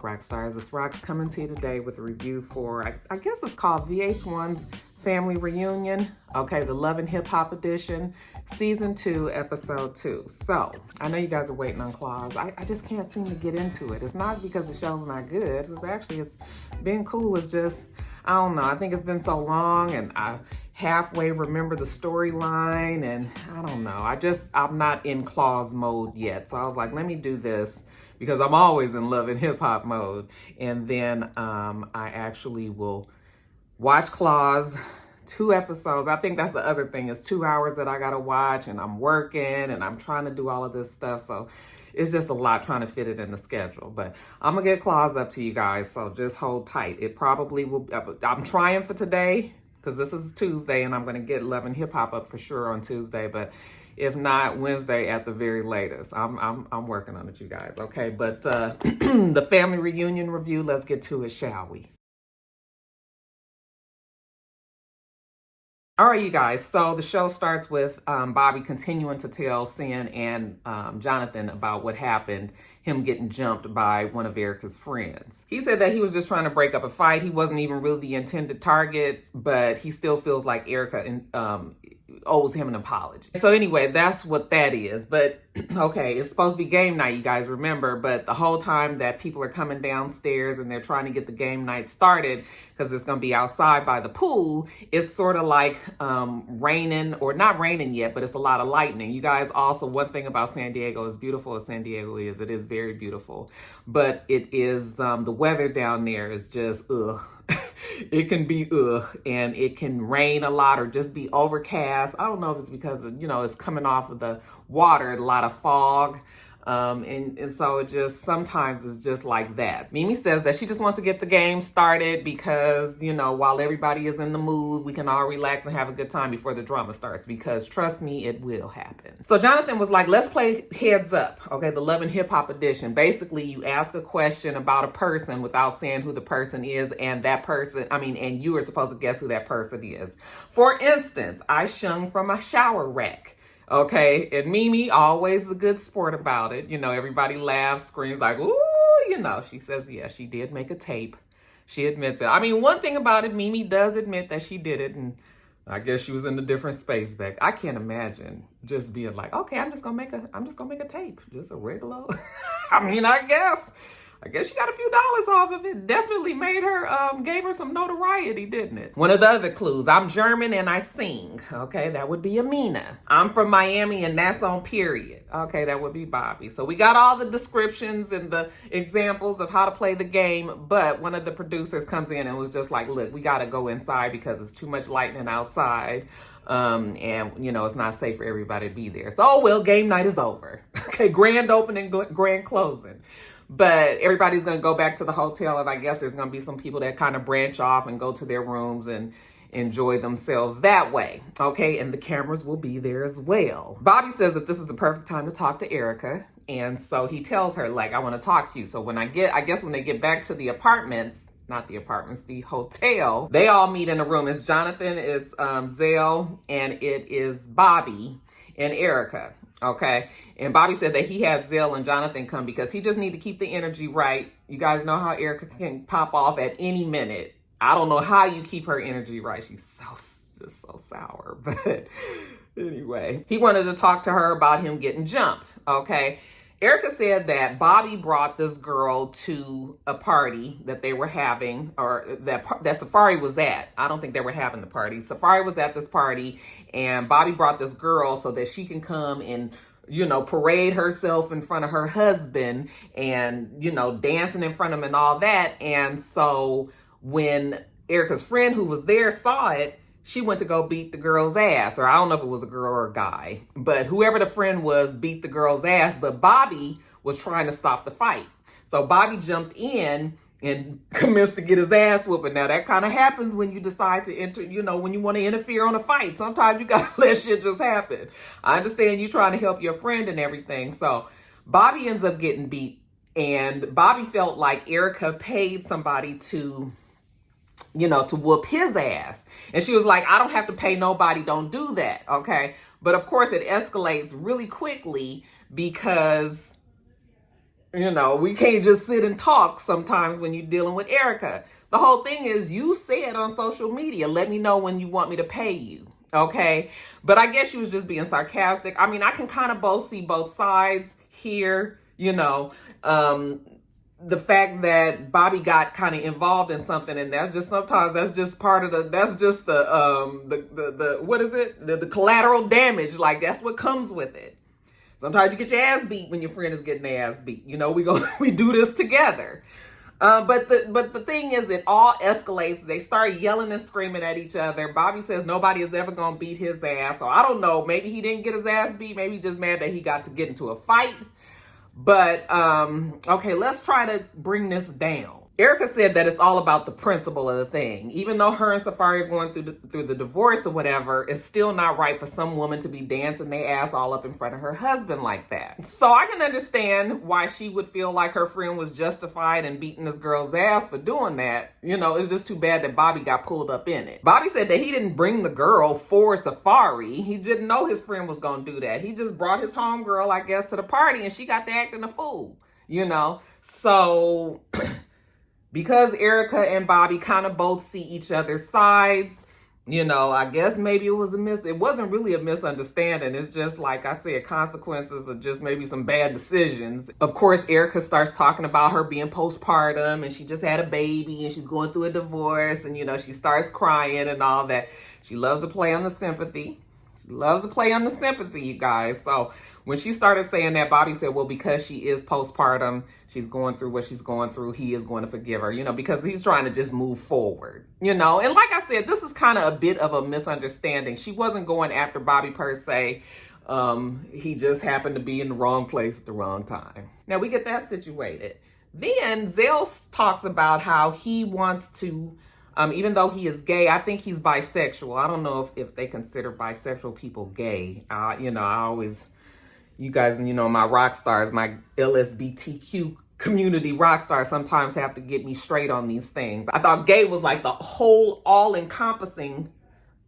Rock Stars. It's Rox coming to you today with a review for, I guess it's called VH1's Family Reunion. Okay, the Love and Hip Hop edition, season 2, episode 2. So, I know you guys are waiting on Claus. I just can't seem to get into it. It's not because the show's not good. It's being cool. It's just, I don't know. I think it's been so long and I halfway remember the storyline and I don't know. I'm not in Claus mode yet. So I was like, let me do this because I'm always in Love and Hip Hop mode. And then I actually will watch Claus 2 episodes. I think that's the other thing. It's 2 hours that I gotta watch and I'm working and I'm trying to do all of this stuff. So it's just a lot trying to fit it in the schedule. But I'm gonna get Claus up to you guys. So just hold tight. It probably will, I'm trying for today because this is Tuesday and I'm gonna get Love and Hip Hop up for sure on Tuesday. But if not, Wednesday at the very latest. I'm working on it, you guys. Okay, but the family reunion review, let's get to it, shall we? All right, you guys, so the show starts with Bobby continuing to tell Sin and Jonathan about what happened, him getting jumped by one of Erica's friends. He said that he was just trying to break up a fight. He wasn't even really the intended target, but he still feels like Erica owes him an apology. So anyway, that's what that is. But okay, it's supposed to be game night, you guys remember, but the whole time that people are coming downstairs and they're trying to get the game night started because it's going to be outside by the pool, it's sort of like raining, or not raining yet, but it's a lot of lightning. You guys, also one thing about San Diego, as beautiful as San Diego is, it is very beautiful, but it is the weather down there is just ugh. It can be and it can rain a lot or just be overcast. I don't know if it's because of, it's coming off of the water, a lot of fog. And so it just, sometimes it's just like that. Mimi says that she just wants to get the game started because, while everybody is in the mood, we can all relax and have a good time before the drama starts, because trust me, it will happen. So Jonathan was like, let's play heads up. Okay, the Love and Hip Hop edition. Basically, you ask a question about a person without saying who the person is, and and you are supposed to guess who that person is. For instance, I shung from a shower rack. Okay, and Mimi, always the good sport about it. Everybody laughs, screams like, ooh, she says, yeah, she did make a tape. She admits it. One thing about it, Mimi does admit that she did it, and I guess she was in a different space back. I can't imagine just being like, okay, I'm just gonna make a tape, just a regular. I guess she got a few dollars off of it. Definitely made her, gave her some notoriety, didn't it? One of the other clues, I'm German and I sing. Okay, that would be Amina. I'm from Miami and that's on period. Okay, that would be Bobby. So we got all the descriptions and the examples of how to play the game, but one of the producers comes in and was just like, look, we gotta go inside because it's too much lightning outside. And it's not safe for everybody to be there. So, game night is over. Okay, grand opening, grand closing. But everybody's going to go back to the hotel, and I guess there's going to be some people that kind of branch off and go to their rooms and enjoy themselves that way. Okay, and the cameras will be there as well. Bobby says that this is the perfect time to talk to Erica, and so he tells her, like, I want to talk to you. So when they get back to the apartments, not the apartments, the hotel, they all meet in a room. It's Jonathan, it's Zale, and it is Bobby and Erica. Okay, and Bobby said that he had Zale and Jonathan come because he just need to keep the energy right. You guys know how Erica can pop off at any minute. I don't know how you keep her energy right. She's just so sour. But anyway, he wanted to talk to her about him getting jumped. Okay, Erica said that Bobby brought this girl to a party that they were having, or that Safari was at. I don't think they were having the party. Safari was at this party, and Bobby brought this girl so that she can come and, parade herself in front of her husband and, dancing in front of him and all that. And so when Erica's friend who was there saw it, she went to go beat the girl's ass, or I don't know if it was a girl or a guy, but whoever the friend was beat the girl's ass, but Bobby was trying to stop the fight. So Bobby jumped in and commenced to get his ass whooping. Now that kind of happens when you decide to enter, when you want to interfere on a fight. Sometimes you gotta let shit just happen. I understand you trying to help your friend and everything. So Bobby ends up getting beat, and Bobby felt like Erica paid somebody to whoop his ass. And she was like, I don't have to pay nobody, don't do that, okay? But of course it escalates really quickly because You know, we can't just sit and talk sometimes when you're dealing with Erica. The whole thing is you said on social media, let me know when you want me to pay you. Okay. But I guess she was just being sarcastic. I mean, I can kind of see both sides here, you know. The fact that Bobby got kind of involved in something, and that's just sometimes that's just part of the what is it? The collateral damage. Like that's what comes with it. Sometimes you get your ass beat when your friend is getting their ass beat. You know, we do this together. But the thing is, it all escalates. They start yelling and screaming at each other. Bobby says nobody is ever gonna beat his ass. So I don't know. Maybe he didn't get his ass beat. Maybe he's just mad that he got to get into a fight. But, okay, let's try to bring this down. Erica said that it's all about the principle of the thing. Even though her and Safari are going through the divorce or whatever, it's still not right for some woman to be dancing their ass all up in front of her husband like that. So I can understand why she would feel like her friend was justified in beating this girl's ass for doing that. You know, it's just too bad that Bobby got pulled up in it. Bobby said that he didn't bring the girl for Safari. He didn't know his friend was going to do that. He just brought his homegirl, I guess, to the party, and she got to acting a fool, you know? So... because Erica and Bobby kind of both see each other's sides, you know, I guess maybe it wasn't really a misunderstanding. It's just, like I said, consequences of just maybe some bad decisions. Of course, Erica starts talking about her being postpartum and she just had a baby and she's going through a divorce and, you know, she starts crying and all that. She loves to play on the sympathy. She loves to play on the sympathy, you guys. So when she started saying that, Bobby said, well, because she is postpartum, she's going through what she's going through, he is going to forgive her, you know, because he's trying to just move forward, you know. And like I said, this is kind of a bit of a misunderstanding. She wasn't going after Bobby per se. He just happened to be in the wrong place at the wrong time. Now we get that situated. Then Zell talks about how he wants to, even though he is gay, I think he's bisexual. I don't know if they consider bisexual people gay. You know, I always... You guys, you know, my rock stars, my LSBTQ community rock stars sometimes have to get me straight on these things. I thought gay was like the whole all-encompassing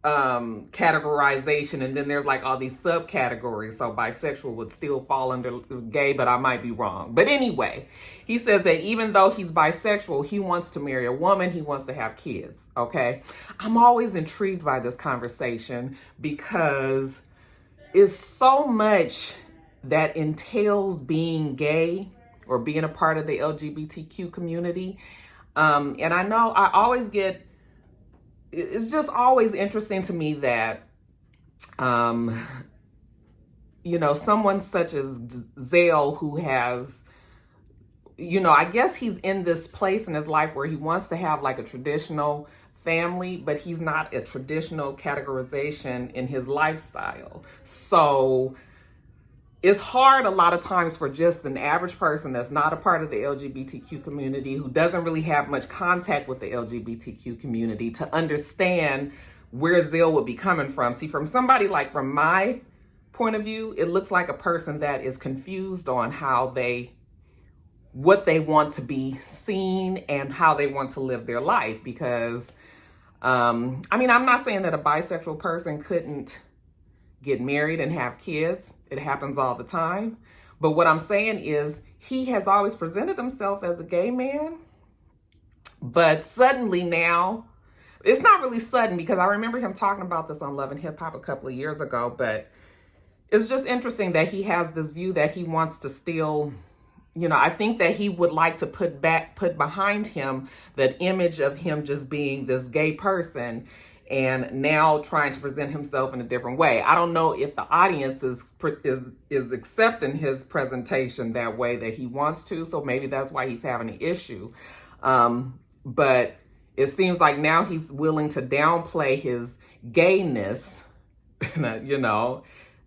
categorization, and then there's like all these subcategories. So bisexual would still fall under gay, but I might be wrong. But anyway, he says that even though he's bisexual, he wants to marry a woman, he wants to have kids, okay? I'm always intrigued by this conversation because it's so much that entails being gay or being a part of the LGBTQ community. And I know I always get, it's just always interesting to me that, you know, someone such as Zale, who has, you know, I guess he's in this place in his life where he wants to have like a traditional family, but he's not a traditional categorization in his lifestyle. So it's hard a lot of times for just an average person that's not a part of the LGBTQ community, who doesn't really have much contact with the LGBTQ community, to understand where Zell would be coming from. See, from somebody like, from my point of view, it looks like a person that is confused on what they want to be seen and how they want to live their life. Because, I mean, I'm not saying that a bisexual person couldn't get married and have kids. It happens all the time. But what I'm saying is he has always presented himself as a gay man. But suddenly now, it's not really sudden, because I remember him talking about this on Love and Hip Hop a couple of years ago. But it's just interesting that he has this view that he wants to still, you know, I think that he would like to put behind him that image of him just being this gay person, and now trying to present himself in a different way. I don't know if the audience is accepting his presentation that way that he wants to, so maybe that's why he's having an issue. But it seems like now he's willing to downplay his gayness, you know,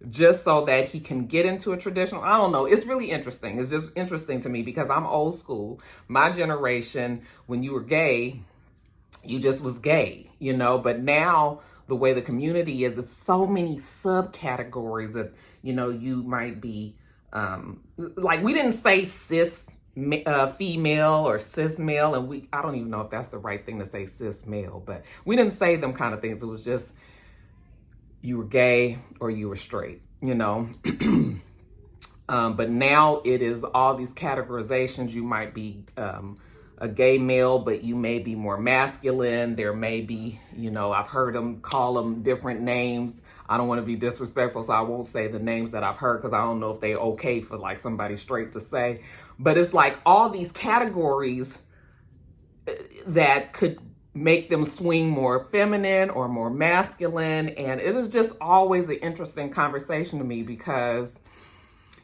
just so that he can get into a traditional, I don't know. It's really interesting. It's just interesting to me because I'm old school. My generation, when you were gay, you just was gay, you know, but now the way the community is, it's so many subcategories of, you know, you might be, like, we didn't say cis female or cis male, and I don't even know if that's the right thing to say, cis male, but we didn't say them kind of things. It was just, you were gay or you were straight, you know. But now it is all these categorizations. You might be a gay male, but you may be more masculine. There may be, I've heard them call them different names. I don't want to be disrespectful, so I won't say the names that I've heard because I don't know if they're okay for like somebody straight to say. But it's like all these categories that could make them swing more feminine or more masculine. And it is just always an interesting conversation to me because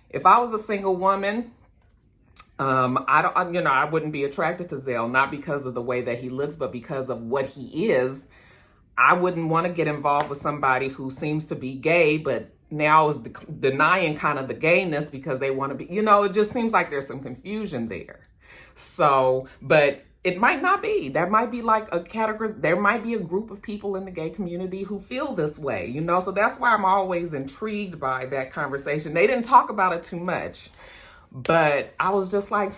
if I was a single woman, I wouldn't be attracted to Zell, not because of the way that he looks, but because of what he is. I wouldn't want to get involved with somebody who seems to be gay, but now is denying kind of the gayness because they want to be, it just seems like there's some confusion there. So, but it might not be. That might be like a category. There might be a group of people in the gay community who feel this way, so that's why I'm always intrigued by that conversation. They didn't talk about it too much, but I was just like,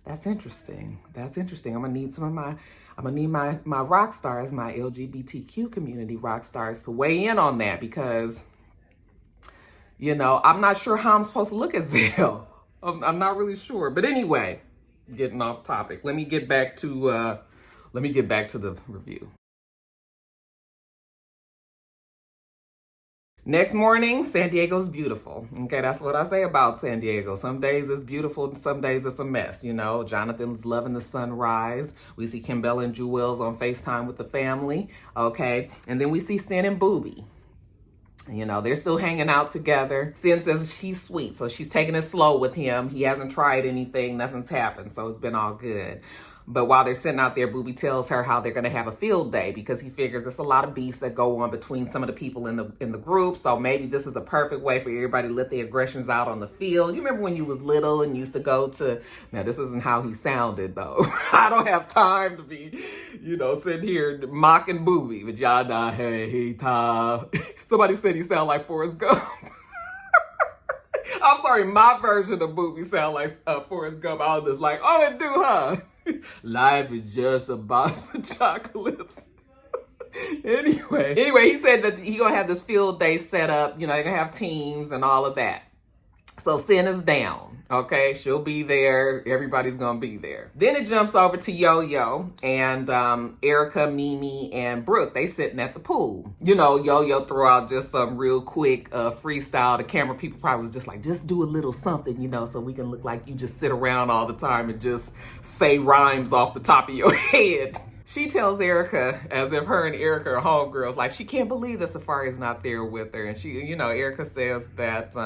that's interesting. That's interesting. I'm gonna need my rock stars, my LGBTQ community rock stars to weigh in on that because, I'm not sure how I'm supposed to look at Zell. I'm not really sure. But anyway, getting off topic. Let me get back to the review. Next morning, San Diego's beautiful. Okay, that's what I say about San Diego. Some days it's beautiful, some days it's a mess. Jonathan's loving the sunrise. We see Kimbella and Jewels on FaceTime with the family. Okay, and then we see Sin and Booby. They're still hanging out together. Sin says she's sweet, so she's taking it slow with him. He hasn't tried anything, nothing's happened, so it's been all good. But while they're sitting out there, Booby tells her how they're going to have a field day because he figures there's a lot of beefs that go on between some of the people in the group. So maybe this is a perfect way for everybody to let their aggressions out on the field. You remember when you was little and used to go to, now this isn't how he sounded though. I don't have time to be, sitting here mocking Booby. But y'all know, hey, Tom. Somebody said he sounded like Forrest Gump. I'm sorry, my version of Booby sound like Forrest Gump. I was just like, oh, it do, huh? Life is just a box of chocolates. Anyway, he said that he gonna have this field day set up. They're gonna have teams and all of that. So Sin is down. Okay, she'll be there. Everybody's gonna be there. Then it jumps over to Yo-Yo and Erica, Mimi, and Brooke. They sitting at the pool. Yo-Yo throw out just some real quick freestyle. The camera people probably was just like, just do a little something, so we can look like you just sit around all the time and just say rhymes off the top of your head. She tells Erica, as if her and Erica are homegirls, like she can't believe that Safari's not there with her. And she, Erica says that,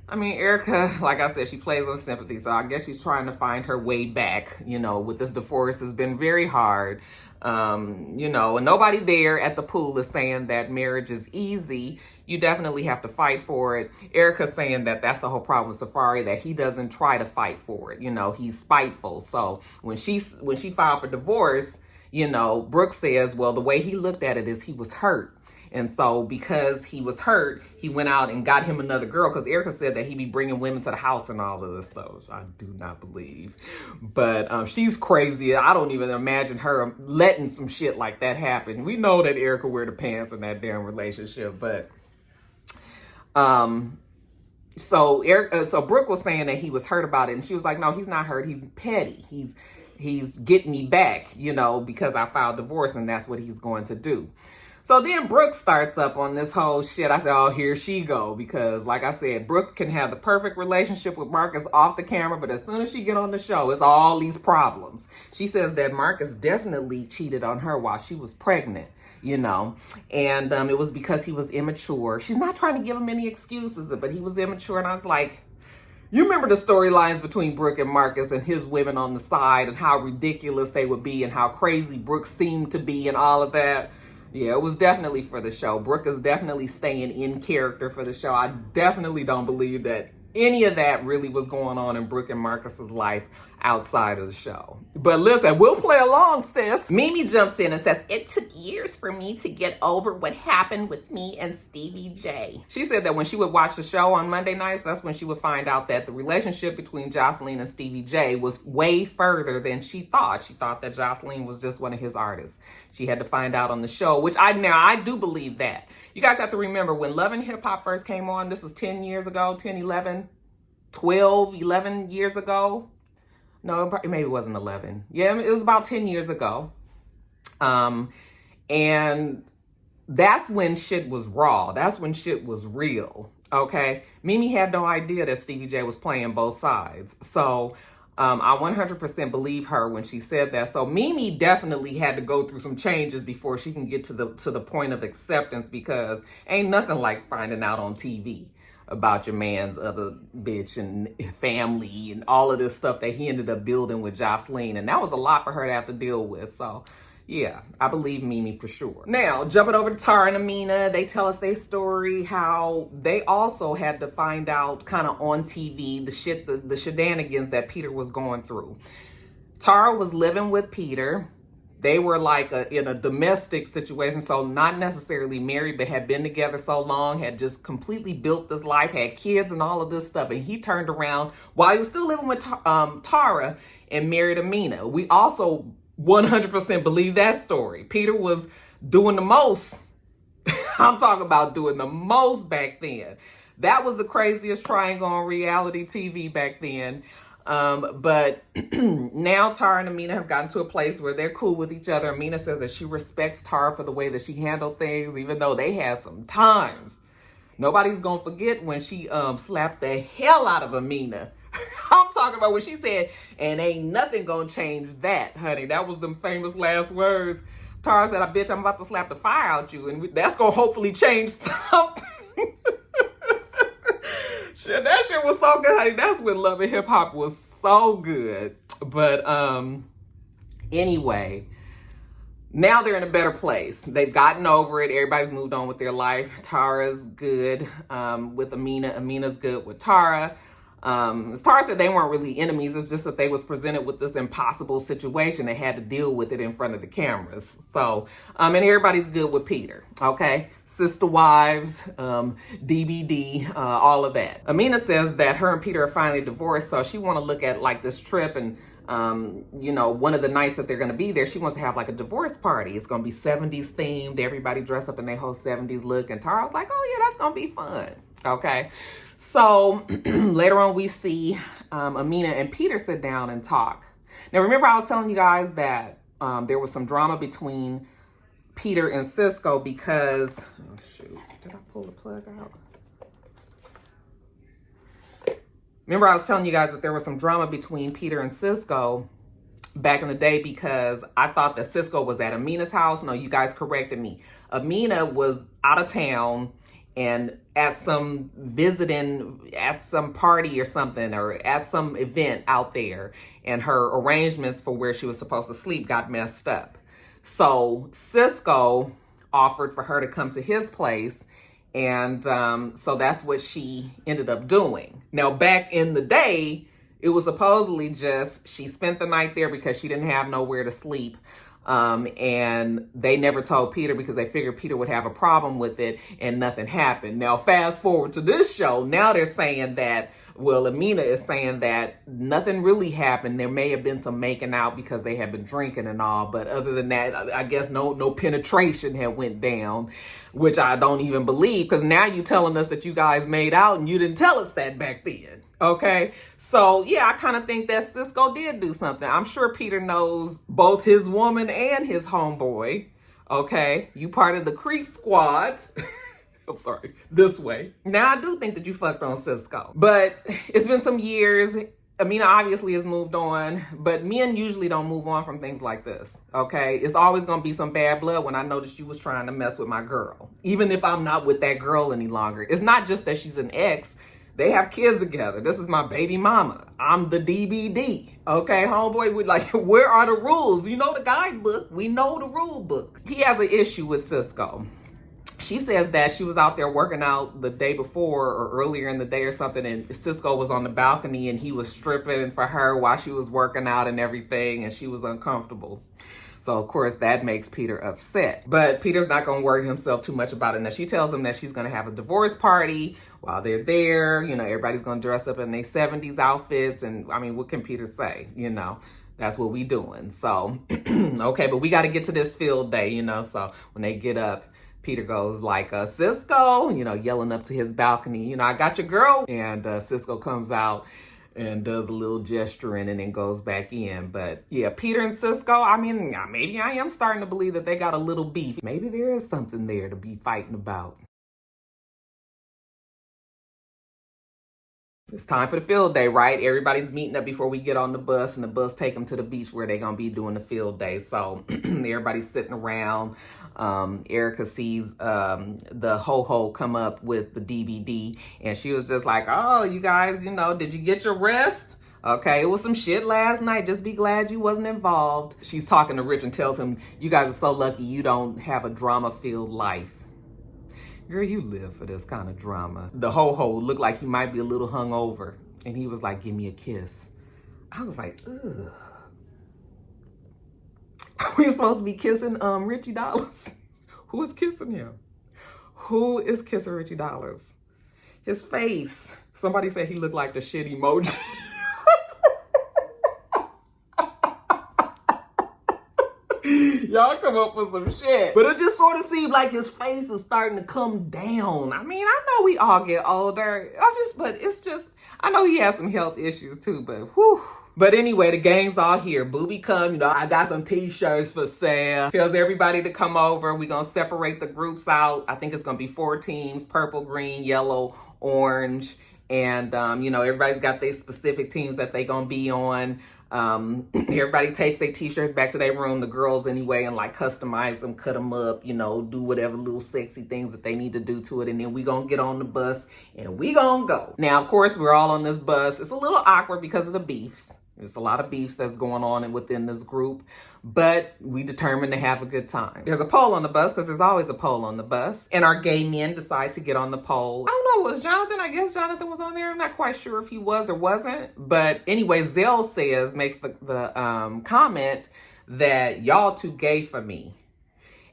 Erica, like I said, she plays on sympathy. So I guess she's trying to find her way back, with this divorce has been very hard. And nobody there at the pool is saying that marriage is easy. You definitely have to fight for it. Erica's saying that that's the whole problem with Safari, that he doesn't try to fight for it. He's spiteful. So when she filed for divorce, Brooke says, well, the way he looked at it is he was hurt. And so because he was hurt, he went out and got him another girl because Erica said that he'd be bringing women to the house and all of this stuff. I do not believe. But she's crazy. I don't even imagine her letting some shit like that happen. We know that Erica wear the pants in that damn relationship. But so Brooke was saying that he was hurt about it. And she was like, no, he's not hurt. He's petty. He's getting me back, because I filed divorce and that's what he's going to do. So then Brooke starts up on this whole shit. I said, oh, here she go. Because like I said, Brooke can have the perfect relationship with Marcus off the camera. But as soon as she get on the show, it's all these problems. She says that Marcus definitely cheated on her while she was pregnant, And it was because he was immature. She's not trying to give him any excuses, but he was immature. And I was like, you remember the storylines between Brooke and Marcus and his women on the side and how ridiculous they would be and how crazy Brooke seemed to be and all of that? Yeah, it was definitely for the show. Brooke is definitely staying in character for the show. I definitely don't believe that any of that really was going on in Brooke and Marcus's life outside of the show. But listen, we'll play along, sis. Mimi jumps in and says, "It took years for me to get over what happened with me and Stevie J." She said that when she would watch the show on Monday nights, that's when she would find out that the relationship between Jocelyn and Stevie J was way further than she thought. She thought that Jocelyn was just one of his artists. She had to find out on the show, which I do believe that. You guys have to remember when Love and Hip Hop first came on, this was 10 years ago, 10, 11, 12, 11 years ago. No, maybe it wasn't 11. Yeah, it was about 10 years ago. And that's when shit was raw. That's when shit was real, okay? Mimi had no idea that Stevie J was playing both sides. So I 100% believe her when she said that. So Mimi definitely had to go through some changes before she can get to the point of acceptance, because ain't nothing like finding out on TV about your man's other bitch and family and all of this stuff that he ended up building with Jocelyn. And that was a lot for her to have to deal with. So yeah, I believe Mimi for sure. Now, jumping over to Tara and Amina, they tell us their story, how they also had to find out kind of on TV the shenanigans that Peter was going through. Tara was living with Peter. They were like in a domestic situation, so not necessarily married, but had been together so long, had just completely built this life, had kids and all of this stuff. And he turned around while he was still living with Tara and married Amina. We also 100% believe that story. Peter was doing the most. I'm talking about doing the most back then. That was the craziest triangle on reality TV back then. But now Tara and Amina have gotten to a place where they're cool with each other. Amina says that she respects Tara for the way that she handled things, even though they had some times. Nobody's gonna forget when she slapped the hell out of Amina. I'm talking about when she said, "And ain't nothing gonna change that, honey." That was them famous last words. Tara said, "Bitch, I'm about to slap the fire out you," and that's gonna hopefully change something. Shit, that shit was so good, honey. That's when Love and Hip Hop was so good. But anyway, now they're in a better place. They've gotten over it. Everybody's moved on with their life. Tara's good with Amina. Amina's good with Tara. Tara said they weren't really enemies. It's just that they was presented with this impossible situation. They had to deal with it in front of the cameras. So, and everybody's good with Peter. Okay. Sister wives, DBD, all of that. Amina says that her and Peter are finally divorced. So she want to look at like this trip and, you know, one of the nights that they're going to be there, she wants to have like a divorce party. It's going to be 70s themed. Everybody dress up in their whole 70s look. And Tara's like, "Oh yeah, that's going to be fun." Okay. So later on, we see Amina and Peter sit down and talk. Now, remember I was telling you guys that there was some drama between Peter and Cisco because, oh shoot, did I pull the plug out? Remember I was telling you guys that there was some drama between Peter and Cisco back in the day because I thought that Cisco was at Amina's house. No, you guys corrected me. Amina was out of town and at some party or something, or at some event out there, and her arrangements for where she was supposed to sleep got messed up. So Cisco offered for her to come to his place, and so that's what she ended up doing. Now, back in the day, it was supposedly just she spent the night there because she didn't have nowhere to sleep. And they never told Peter because they figured Peter would have a problem with it, and nothing happened. Now, fast forward to this show. Now they're saying that, well, Amina is saying that nothing really happened. There may have been some making out because they had been drinking and all. But other than that, I guess no penetration had went down, which I don't even believe, because now you telling us that you guys made out and you didn't tell us that back then. Okay, so yeah, I kind of think that Cisco did do something. I'm sure Peter knows both his woman and his homeboy. Okay, you part of the creep squad. I'm sorry, this way. Now, I do think that you fucked on Cisco, but it's been some years. Amina obviously has moved on, but men usually don't move on from things like this, okay? It's always going to be some bad blood when I noticed you was trying to mess with my girl, even if I'm not with that girl any longer. It's not just that she's an ex. They have kids together. This is my baby mama. I'm the DBD. Okay, homeboy, we like, where are the rules? You know the guidebook. We know the rule book. He has an issue with Cisco. she says that she was out there working out the day before or earlier in the day or something, and Cisco was on the balcony and he was stripping for her while she was working out and everything, and she was uncomfortable. So, of course, that makes Peter upset. But Peter's not going to worry himself too much about it. Now, she tells him that she's going to have a divorce party while they're there. You know, everybody's going to dress up in their 70s outfits. And, I mean, what can Peter say? You know, that's what we doing. So, okay, but we got to get to this field day, you know. So, when they get up, Peter goes like, Cisco, you know, yelling up to his balcony, you know, I got your girl. And Cisco comes out and does a little gesturing and then goes back in. But yeah, Peter and Cisco, I mean, maybe I am starting to believe that they got a little beef. Maybe there is something there to be fighting about. It's time for the field day, right? Everybody's meeting up before we get on the bus, and the bus take them to the beach where they're going to be doing the field day. So everybody's sitting around. Erica sees the ho-ho come up with the DVD, and she was just like, oh, you guys, you know, did you get your rest? Okay, it was some shit last night. Just be glad you wasn't involved. She's talking to Rich and tells him, you guys are so lucky you don't have a drama-filled life. Girl, you live for this kind of drama. The ho-ho looked like he might be a little hungover, and he was like, give me a kiss. I was like, ugh. Are we supposed to be kissing Richie Dollars? Who is kissing him? Who is kissing Richie Dollars? His face. Somebody said he looked like the shit emoji. Y'all come up with some shit. But it just sort of seemed like his face is starting to come down. I mean, I know we all get older. But it's just, I know he has some health issues too, but whew. But anyway, the gang's all here. Booby come, you know, I got some t-shirts for sale. Tells everybody to come over. We're going to separate the groups out. I think it's going to be 4 teams, purple, green, yellow, orange. And, you know, everybody's got their specific teams that they're going to be on. Everybody takes their t-shirts back to their room, the girls anyway, and like customize them, cut them up, you know, do whatever little sexy things that they need to do to it. And then we gonna get on the bus and we gonna go. Now, of course, we're all on this bus. It's a little awkward because of the beefs. There's a lot of beefs that's going on within this group, but we determined to have a good time. There's a poll on the bus because there's always a poll on the bus, and our gay men decide to get on the poll. I don't know, was Jonathan? I guess Jonathan was on there. I'm not quite sure if he was or wasn't, but anyway, Zell makes the comment that y'all too gay for me.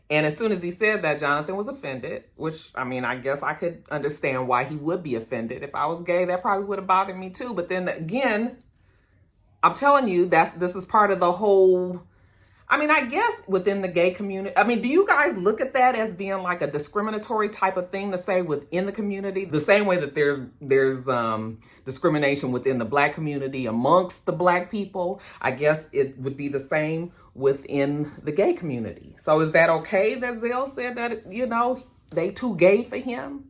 And as soon as he said that, Jonathan was offended, which, I mean, I guess I could understand why he would be offended. If I was gay, that probably would have bothered me too. But then again, I'm telling you, this is part of the whole, I mean, I guess within the gay community. I mean, do you guys look at that as being like a discriminatory type of thing to say within the community? The same way that there's discrimination within the Black community amongst the Black people, I guess it would be the same within the gay community. So is that okay that Zell said that, you know, they too gay for him?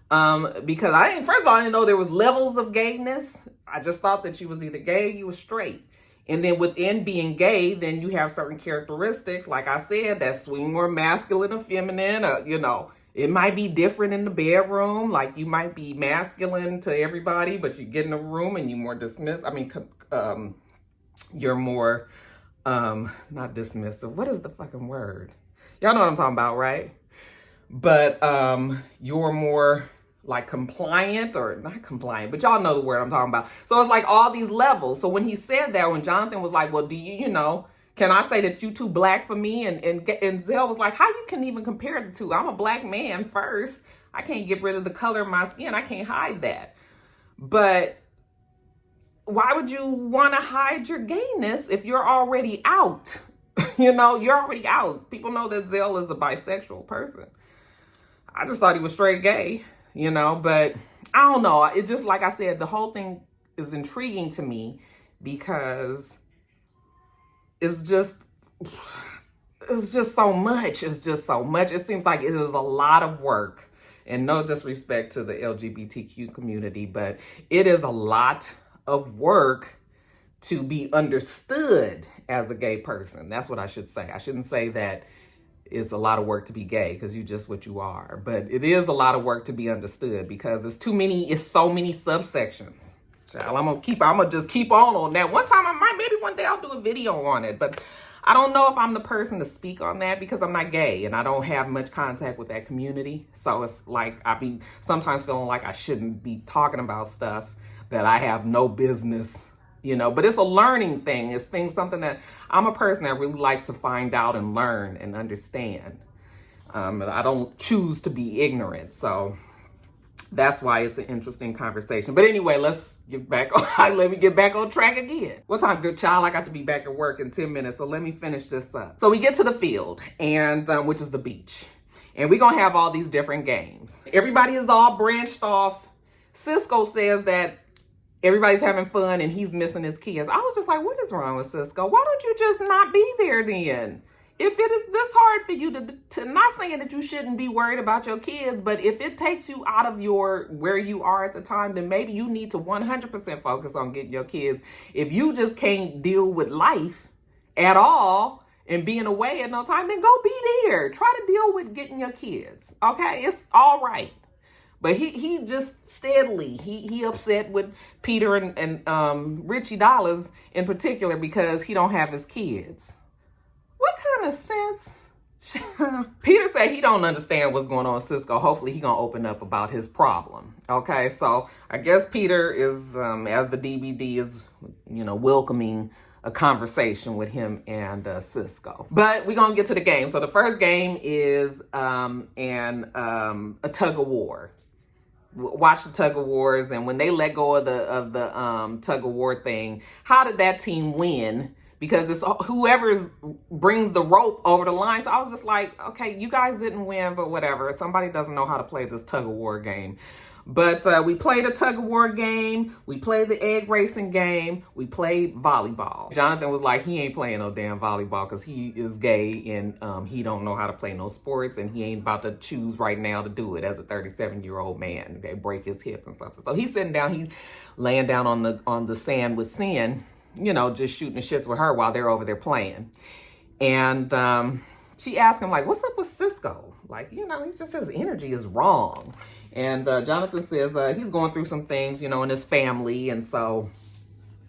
Because first of all, I didn't know there was levels of gayness. I just thought that you was either gay or you was straight. And then within being gay, then you have certain characteristics, like I said, that swing more masculine or feminine, or, you know, it might be different in the bedroom. Like you might be masculine to everybody, but you get in a room and you're more dismissive. I mean, you're more, not dismissive. What is the fucking word? Y'all know what I'm talking about, right? But you're more like compliant, or not compliant, but y'all know the word I'm talking about. So it's like all these levels. So when he said that, when Jonathan was like, well, do you know, can I say that you too Black for me? And Zell was like, how you can even compare the two? I'm a Black man first. I can't get rid of the color of my skin. I can't hide that. But why would you want to hide your gayness if you're already out? You know, you're already out. People know that Zell is a bisexual person. I just thought he was straight gay, you know, but I don't know. It just, like I said, the whole thing is intriguing to me because it's just so much. It's just so much. It seems like it is a lot of work, and no disrespect to the LGBTQ community, but it is a lot of work to be understood as a gay person. That's what I should say. I shouldn't say that it's a lot of work to be gay, because you're just what you are. But it is a lot of work to be understood because it's so many subsections. Child, I'm gonna just keep on that. One time maybe one day I'll do a video on it, but I don't know if I'm the person to speak on that because I'm not gay and I don't have much contact with that community. So it's like I be sometimes feeling like I shouldn't be talking about stuff that I have no business, but it's a learning thing. It's something that I'm a person that really likes to find out and learn and understand. I don't choose to be ignorant. So that's why it's an interesting conversation. But anyway, let me get back on track again. What time, good child? I got to be back at work in 10 minutes. So let me finish this up. So we get to the field, and which is the beach. And we're going to have all these different games. Everybody is all branched off. Cisco says that everybody's having fun and he's missing his kids. I was just like, what is wrong with Cisco? Why don't you just not be there then? If it is this hard for you to not saying that you shouldn't be worried about your kids, but if it takes you out of where you are at the time, then maybe you need to 100% focus on getting your kids. If you just can't deal with life at all and being away at no time, then go be there. Try to deal with getting your kids. Okay, it's all right. But he just steadily, he upset with Peter and Richie Dollars in particular because he don't have his kids. What kind of sense? Peter said he don't understand what's going on with Cisco. Hopefully he gonna open up about his problem. Okay, so I guess Peter is, as the DVD is, welcoming a conversation with him and Cisco. But we're gonna get to the game. So the first game is a tug of war. Watch the tug of wars, and when they let go of the tug of war thing, how did that team win? Because it's whoever brings the rope over the line. So I was just like, okay, you guys didn't win, but whatever. Somebody doesn't know how to play this tug of war game. But we played a tug of war game. We played the egg racing game. We played volleyball. Jonathan was like, he ain't playing no damn volleyball because he is gay and he don't know how to play no sports and he ain't about to choose right now to do it as a 37-year-old man. Okay, break his hip and something. So he's sitting down. He's laying down on the sand with Sin, just shooting the shits with her while they're over there playing. And she asked him, like, what's up with Cisco? Like, he's just, his energy is wrong. And Jonathan says he's going through some things, in his family. And so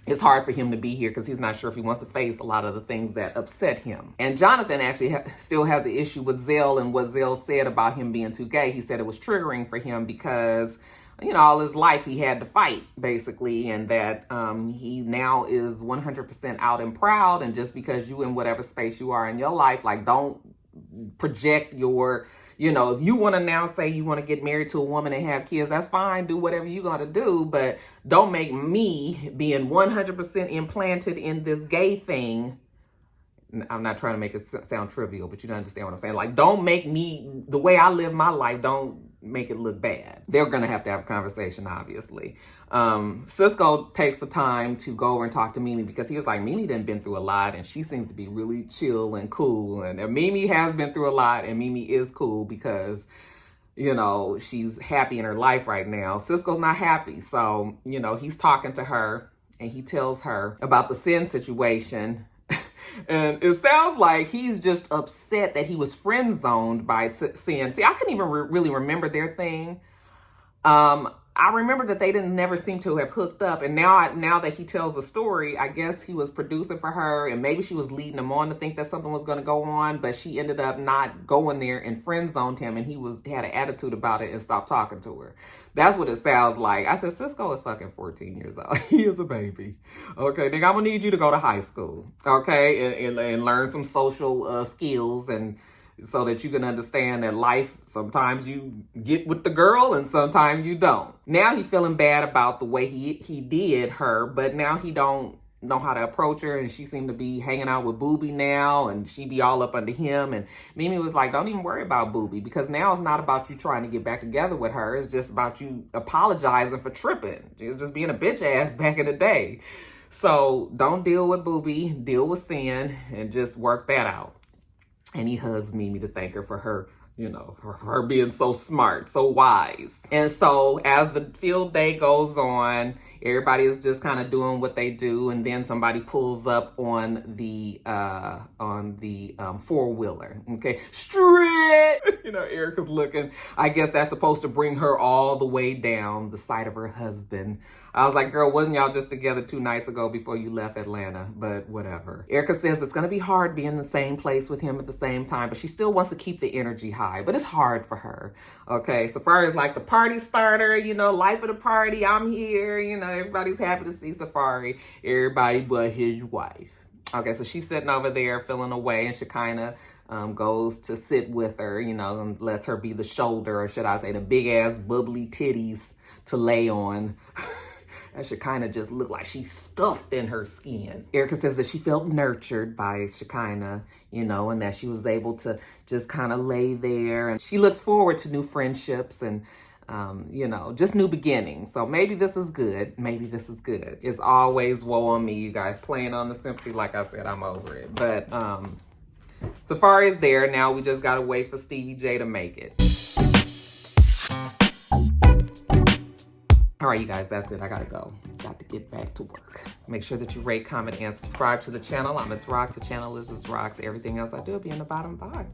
it's hard for him to be here because he's not sure if he wants to face a lot of the things that upset him. And Jonathan actually still has an issue with Zell and what Zell said about him being too gay. He said it was triggering for him because, all his life he had to fight, basically, and that he now is 100% out and proud. And just because you in whatever space you are in your life, like, don't project your, if you want to now say you want to get married to a woman and have kids, that's fine. Do whatever you're going to do. But don't make me being 100% implanted in this gay thing. I'm not trying to make it sound trivial, but you understand what I'm saying. Like, don't make me, the way I live my life, don't make it look bad. They're going to have a conversation, obviously. Cisco takes the time to go over and talk to Mimi because he was like, Mimi done been through a lot and she seems to be really chill and cool. And Mimi has been through a lot and Mimi is cool because, she's happy in her life right now. Cisco's not happy. So, he's talking to her and he tells her about the Sin situation. And it sounds like he's just upset that he was friend zoned by Sin. See, I couldn't even really remember their thing. I remember that they didn't never seem to have hooked up. And now that he tells the story, I guess he was producing for her and maybe she was leading him on to think that something was going to go on, but she ended up not going there and friend zoned him and he had an attitude about it and stopped talking to her. That's what it sounds like. I said, Cisco is fucking 14 years old. He is a baby. Okay, nigga, I'm gonna need you to go to high school. Okay, and learn some social skills and so that you can understand that life, sometimes you get with the girl and sometimes you don't. Now he feeling bad about the way he did her, but now he don't know how to approach her and she seemed to be hanging out with Booby now and she be all up under him. And Mimi was like, don't even worry about Booby because now it's not about you trying to get back together with her. It's just about you apologizing for tripping. She was just being a bitch ass back in the day. So don't deal with Booby, deal with Sin and just work that out. And he hugs Mimi to thank her for her, her being so smart, so wise. And so as the field day goes on, Everybody is just kind of doing what they do, and then somebody pulls up on the four-wheeler. Okay, straight. You know, Erica's looking. I guess that's supposed to bring her all the way down, the sight of her husband. I was like, girl, wasn't y'all just together 2 nights ago before you left Atlanta? But whatever. Erica says it's going to be hard being in the same place with him at the same time, but she still wants to keep the energy high. But it's hard for her. Okay, Safari is like the party starter, you know, life of the party. I'm here. You know, everybody's happy to see Safari. Everybody but his wife. Okay, so she's sitting over there feeling away, and Shekinah goes to sit with her, you know, and lets her be the shoulder, or should I say the big ass bubbly titties to lay on. And Shekinah just looked like she's stuffed in her skin. Erica says that she felt nurtured by Shekinah, you know, and that she was able to just kind of lay there. And she looks forward to new friendships and, you know, just new beginnings. So maybe this is good. Maybe this is good. It's always woe on me, you guys. Playing on the sympathy, like I said, I'm over it. But Safari is there. Now we just got to wait for Stevie J to make it. All right, you guys, that's it. I gotta go. Got to get back to work. Make sure that you rate, comment, and subscribe to the channel. I'm itsrox. The channel is itsrox. Everything else I do will be in the bottom bar.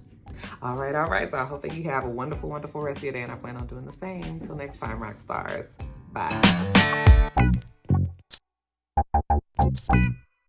All right. So I hope that you have a wonderful, wonderful rest of your day, and I plan on doing the same. Until next time, rock stars. Bye.